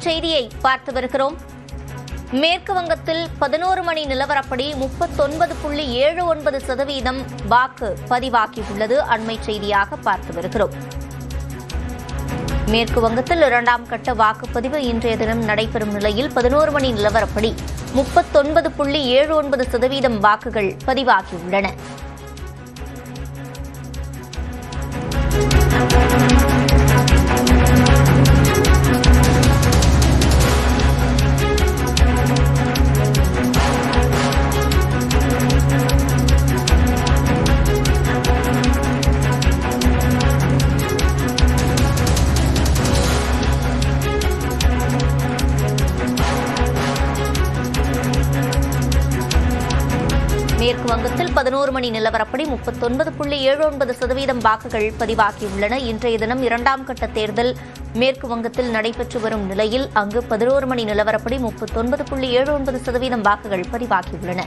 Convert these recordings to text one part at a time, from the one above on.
செய்தியை பார்த்து வருகிறோம். மேற்கு வங்கத்தில் 11 மணி நிலவரப்படி 39.79% வாக்கு பதிவாகியுள்ளது. அண்மை செய்தியாக பார்த்து வருகிறோம். மேற்கு வங்கத்தில் 2ஆம் கட்ட வாக்குப்பதிவு இன்றைய தினம் நடைபெறும் நிலையில் 11 மணி நிலவரப்படி 39.79% வாக்குகள் பதிவாகியுள்ளன. மேற்கு வங்கத்தில் 11 மணி நிலவரப்படி 39.79% வாக்குகள் பதிவாகியுள்ளன. இன்றைய தினம் 2ஆம் கட்ட தேர்தல் மேற்கு வங்கத்தில் நடைபெற்று வரும் நிலையில் அங்கு 11 மணி நிலவரப்படி 39.79% வாக்குகள் பதிவாகியுள்ளன.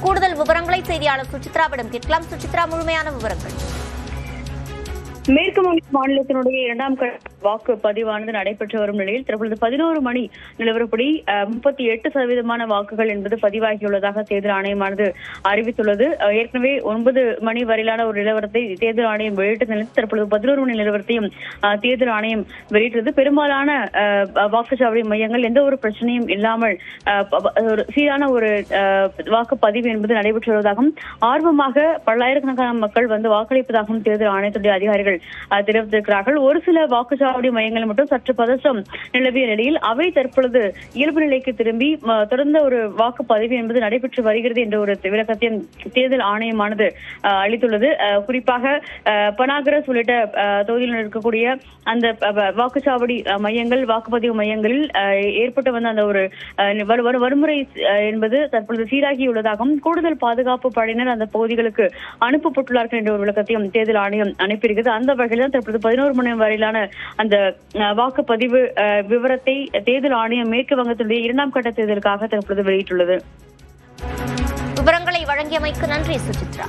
கூடுதல் விவரங்களை செய்தியாளர் சுசித்ராவிடம் கேட்கலாம். சுசித்ரா, முழுமையான விவரங்கள். மேற்கு வங்க மாநிலத்தினுடைய 2ஆம் கட்ட வாக்குப்பதிவானது நடைபெற்று வரும் நிலையில் தற்பொழுது 11 மணி நிலவரப்படி 38% வாக்குகள் என்பது பதிவாகியுள்ளதாக தேர்தல் ஆணையமானது அறிவித்துள்ளது. ஏற்கனவே 9 மணி வரையிலான ஒரு நிலவரத்தை தேர்தல் ஆணையம் வெளியிட்ட நிலையில் தற்பொழுது 11 மணி நிலவரத்தையும் தேர்தல் ஆணையம் வெளியிட்டது. பெரும்பாலான வாக்குச்சாவடி மையங்கள் எந்த ஒரு பிரச்சனையும் இல்லாமல் சீரான ஒரு வாக்குப்பதிவு என்பது நடைபெற்று வருவதாகவும் ஆர்வமாக பல்லாயிரக்கணக்கான மக்கள் வந்து வாக்களிப்பதாகவும் தேர்தல் ஆணையத்துடைய அதிகாரிகள் தெரிவித்திருக்கிறார்கள். ஒரு சில வாக்குச்சாவடி மையங்கள் மட்டும் சற்று பதற்றம் நிலவிய நிலையில் அவை தற்பொழுது இயல்பு நிலைக்கு திரும்பி தொடர்ந்த ஒரு வாக்குப்பதிவு என்பது நடைபெற்று வருகிறது என்ற ஒரு விளக்கத்தையும் தேர்தல் ஆணையமானது அளித்துள்ளது. குறிப்பாக பனாகரஸ் உள்ளிட்ட தொகுதியில் இருக்கக்கூடிய அந்த வாக்குச்சாவடி மையங்கள் வாக்குப்பதிவு மையங்களில் ஏற்பட்டு வந்த அந்த ஒரு வன்முறை என்பது தற்பொழுது சீராகியுள்ளதாகவும் கூடுதல் பாதுகாப்பு படையினர் அந்த பகுதிகளுக்கு அனுப்பப்பட்டுள்ளார்கள் என்ற ஒரு விளக்கத்தையும் தேர்தல் ஆணையம் அனுப்பியிருக்கிறது. அந்த வகையில் தான் தற்பொழுது 11 மணி வரையிலான அந்த வாக்குப்பதிவு விவரத்தை தேர்தல் ஆணையம் மேற்கு வங்கத்தினுடைய 2ஆம் கட்ட தேர்தலுக்காக தற்பொழுது வெளியிட்டுள்ளது. விவரங்களை வழங்கியமைக்கு நன்றி சுசித்ரா.